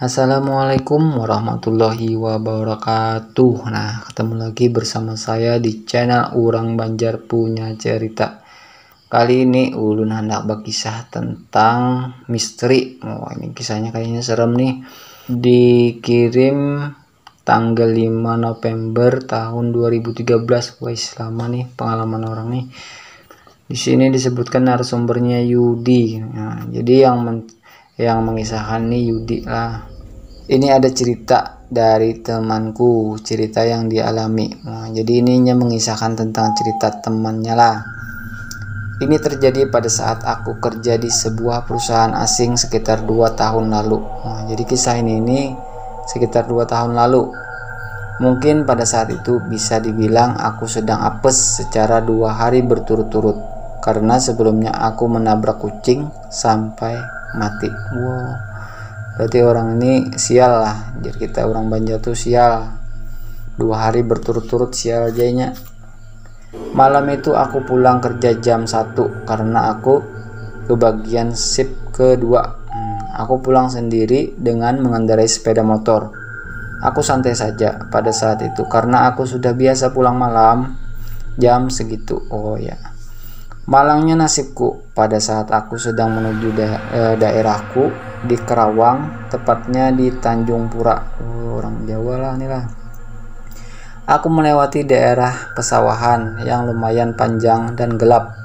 Assalamualaikum warahmatullahi wabarakatuh. Nah, ketemu lagi bersama saya di channel Urang Banjar Punya Cerita. Kali ini ulun hendak berkisah tentang misteri. Ini kisahnya kayaknya serem nih. Dikirim tanggal 5 November tahun 2013. Wah, lama nih pengalaman orang nih. Di sini disebutkan narasumbernya Yudi. Nah, jadi yang mengisahkan nih Yudi lah. Ini ada cerita dari temanku, cerita yang dialami. Nah, jadi ininya mengisahkan tentang cerita temannya lah. Ini terjadi pada saat aku kerja di sebuah perusahaan asing sekitar 2 tahun lalu. Nah, jadi kisah ini sekitar 2 tahun lalu. Mungkin pada saat itu bisa dibilang aku sedang apes secara 2 hari berturut-turut, karena sebelumnya aku menabrak kucing sampai mati. Wow, berarti orang ini sial lah. Jadi kita orang Banjar tuh sial. 2 hari berturut-turut sial jadinya. Malam itu aku pulang kerja jam 1 karena aku kebagian shift kedua. Aku pulang sendiri dengan mengendarai sepeda motor. Aku santai saja pada saat itu karena aku sudah biasa pulang malam jam segitu. Oh ya. Malangnya nasibku pada saat aku sedang menuju daerahku di Kerawang, tepatnya di Tanjung Pura. Orang Jawa lah nih lah. Aku melewati daerah pesawahan yang lumayan panjang dan gelap.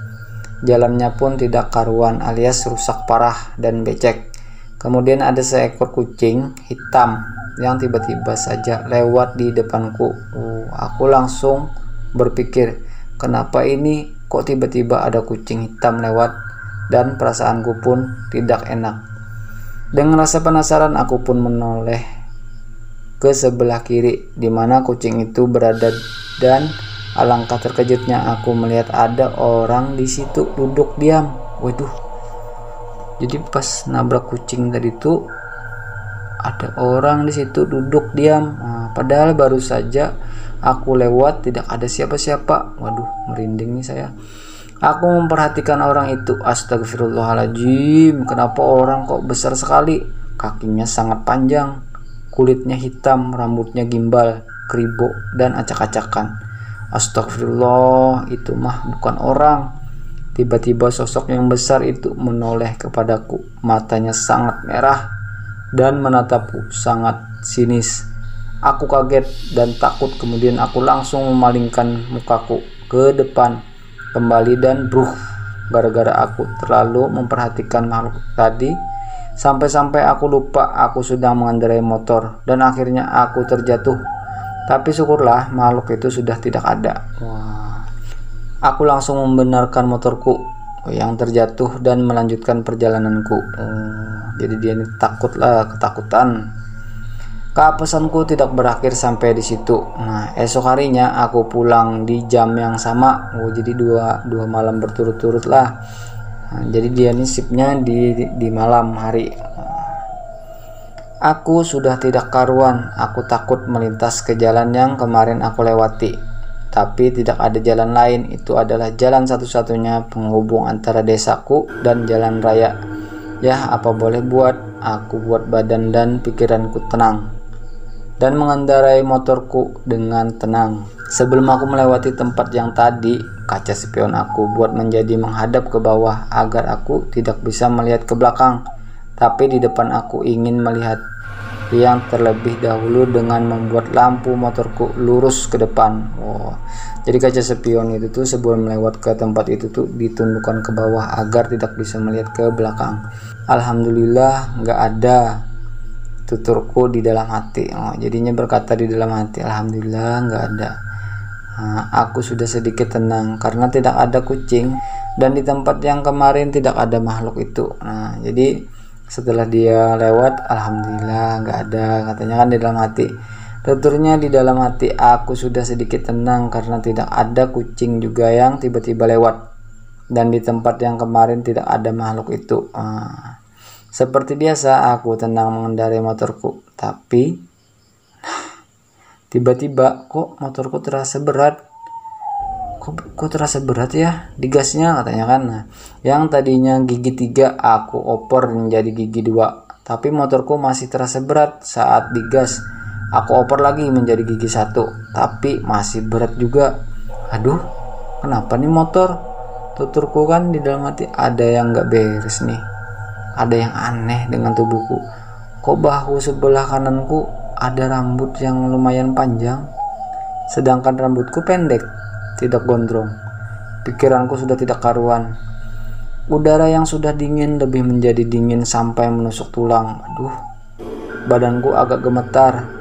Jalannya pun tidak karuan alias rusak parah dan becek. Kemudian ada seekor kucing hitam yang tiba-tiba saja lewat di depanku. Aku langsung berpikir, kenapa ini kok tiba-tiba ada kucing hitam lewat, dan perasaanku pun tidak enak. Dengan rasa penasaran aku pun menoleh ke sebelah kiri di mana kucing itu berada, dan alangkah terkejutnya aku melihat ada orang di situ duduk diam. Waduh. Jadi pas nabrak kucing tadi tuh ada orang di situ duduk diam. Padahal baru saja aku lewat tidak ada siapa-siapa. Waduh, merinding nih saya. Aku memperhatikan orang itu. Astagfirullahaladzim, kenapa orang kok besar sekali? Kakinya sangat panjang, kulitnya hitam, rambutnya gimbal, kribo, dan acak-acakan. Astagfirullah, itu mah bukan orang. Tiba-tiba sosok yang besar itu menoleh kepadaku. Matanya sangat merah dan menatapku sangat sinis. Aku kaget dan takut, kemudian aku langsung memalingkan mukaku ke depan kembali dan gara-gara aku terlalu memperhatikan makhluk tadi, sampai-sampai aku lupa aku sedang mengendarai motor dan akhirnya aku terjatuh. Tapi syukurlah makhluk itu sudah tidak ada. Aku langsung membenarkan motorku yang terjatuh dan melanjutkan perjalananku. Jadi dia ini ketakutan. Keapesanku tidak berakhir sampai di situ. Nah, esok harinya aku pulang di jam yang sama. Jadi dua malam berturut-turut lah. Nah, jadi dia ini shiftnya di malam hari. Aku sudah tidak karuan. Aku takut melintas ke jalan yang kemarin aku lewati. Tapi tidak ada jalan lain. Itu adalah jalan satu-satunya penghubung antara desaku dan jalan raya. Ya, apa boleh buat, aku buat badan dan pikiranku tenang dan mengendarai motorku dengan tenang. Sebelum aku melewati tempat yang tadi, kaca spion aku buat menjadi menghadap ke bawah agar aku tidak bisa melihat ke belakang. Tapi di depan aku ingin melihat yang terlebih dahulu dengan membuat lampu motorku lurus ke depan. Jadi kaca spion itu tuh sebelum melewat ke tempat itu tuh ditundukkan ke bawah agar tidak bisa melihat ke belakang. Alhamdulillah nggak ada, tuturku di dalam hati. Jadinya berkata di dalam hati, alhamdulillah nggak ada. Aku sudah sedikit tenang karena tidak ada kucing dan di tempat yang kemarin tidak ada makhluk itu. Jadi setelah dia lewat, alhamdulillah nggak ada, katanya kan di dalam hati. Tuturnya di dalam hati, aku sudah sedikit tenang karena tidak ada kucing juga yang tiba-tiba lewat, dan di tempat yang kemarin tidak ada makhluk itu. Seperti biasa aku tenang mengendarai motorku, tapi tiba-tiba kok motorku terasa berat. Kok terasa berat ya di gasnya, katanya kan. Yang tadinya gigi 3 aku oper menjadi gigi 2. tapi motorku masih terasa berat saat digas. Aku oper lagi menjadi gigi 1, tapi masih berat juga. Aduh, kenapa nih motor? Tuturku kan di dalam hati, ada yang gak beres nih. Ada yang aneh dengan tubuhku. Kok bahu sebelah kananku ada rambut yang lumayan panjang, sedangkan rambutku pendek, tidak gondrong. Pikiranku sudah tidak karuan. Udara yang sudah dingin lebih menjadi dingin sampai menusuk tulang. Aduh, badanku agak gemetar.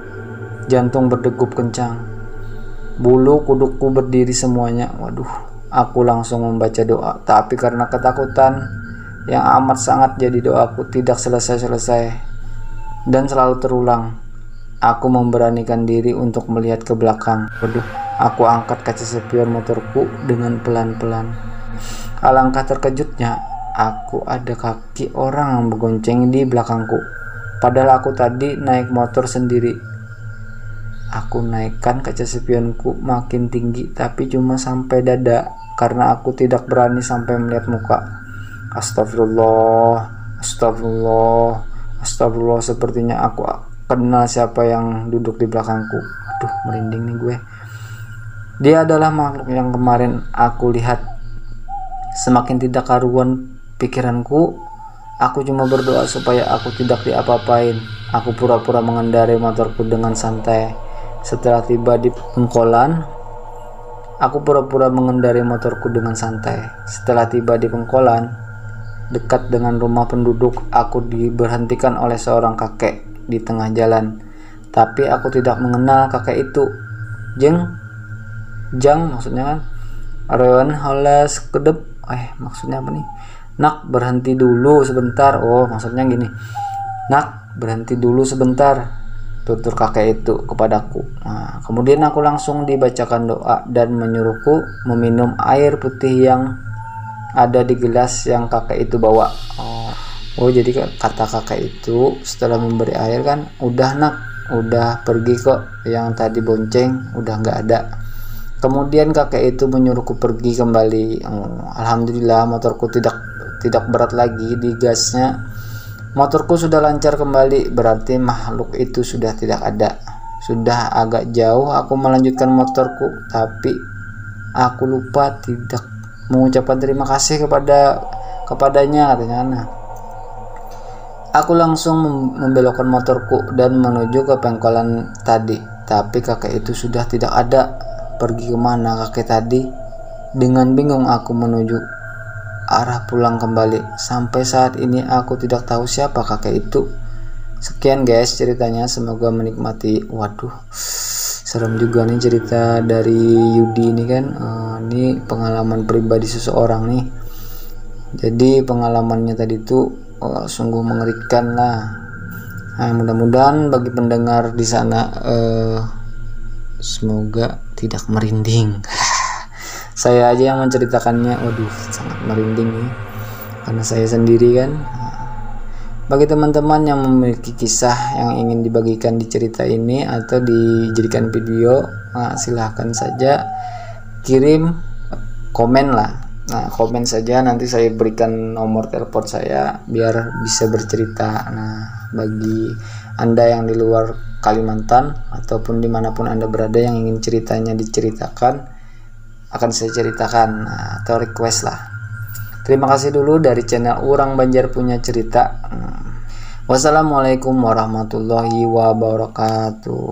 Jantung berdegup kencang. Bulu kudukku berdiri semuanya. Waduh, aku langsung membaca doa. Tapi karena ketakutan yang amat sangat, jadi doaku tidak selesai-selesai dan selalu terulang. Aku memberanikan diri untuk melihat ke belakang. Waduh, aku angkat kaca spion motorku dengan pelan-pelan. Alangkah terkejutnya, aku ada kaki orang yang bergonceng di belakangku. Padahal aku tadi naik motor sendiri. Aku naikkan kaca spionku makin tinggi, tapi cuma sampai dada karena aku tidak berani sampai melihat muka. Astagfirullah, astagfirullah, astagfirullah. Sepertinya aku kenal siapa yang duduk di belakangku. Aduh, merinding nih gue. Dia adalah makhluk yang kemarin aku lihat. Semakin tidak karuan pikiranku, aku cuma berdoa supaya aku tidak diapa-apain. Aku pura-pura mengendarai motorku dengan santai. Setelah tiba di Pengkolan, aku pura-pura mengendarai motorku dengan santai. Setelah tiba di Pengkolan, dekat dengan rumah penduduk, aku diberhentikan oleh seorang kakek di tengah jalan. Tapi aku tidak mengenal kakek itu. Jang maksudnya kan. Rewan holas kedep. Maksudnya apa nih? Nak, berhenti dulu sebentar. Oh, maksudnya gini. Nak, berhenti dulu sebentar, tutur kakek itu kepadaku. Nah, kemudian aku langsung dibacakan doa dan menyuruhku meminum air putih yang ada di gelas yang kakek itu bawa. Oh, jadi kata kakek itu setelah memberi air kan, udah nak, udah pergi kok, yang tadi bonceng udah nggak ada. Kemudian kakek itu menyuruhku pergi kembali. Alhamdulillah motorku tidak berat lagi di gasnya. Motorku sudah lancar kembali, berarti makhluk itu sudah tidak ada. Sudah agak jauh aku melanjutkan motorku, tapi aku lupa tidak mengucapkan terima kasih kepadanya katanya. Nah, aku langsung membelokkan motorku dan menuju ke Pengkolan tadi, tapi kakek itu sudah tidak ada. Pergi kemana kakek tadi? Dengan bingung aku menuju arah pulang kembali. Sampai saat ini aku tidak tahu siapa kakek itu. Sekian guys ceritanya, semoga menikmati. Waduh, serem juga nih cerita dari Yudi ini kan. Ini pengalaman pribadi seseorang nih. Jadi pengalamannya tadi itu sungguh mengerikan lah. Nah, mudah-mudahan bagi pendengar di sana semoga tidak merinding. Saya aja yang menceritakannya, waduh sangat merinding nih, karena saya sendiri kan. Bagi teman-teman yang memiliki kisah yang ingin dibagikan di cerita ini atau dijadikan video, silahkan saja kirim komen lah. Nah, komen saja, nanti saya berikan nomor telepon saya biar bisa bercerita. Nah, bagi Anda yang di luar Kalimantan ataupun dimanapun Anda berada yang ingin ceritanya diceritakan, akan saya ceritakan atau request lah. Terima kasih dulu dari channel Urang Banjar Punya Cerita. Wassalamualaikum warahmatullahi wabarakatuh.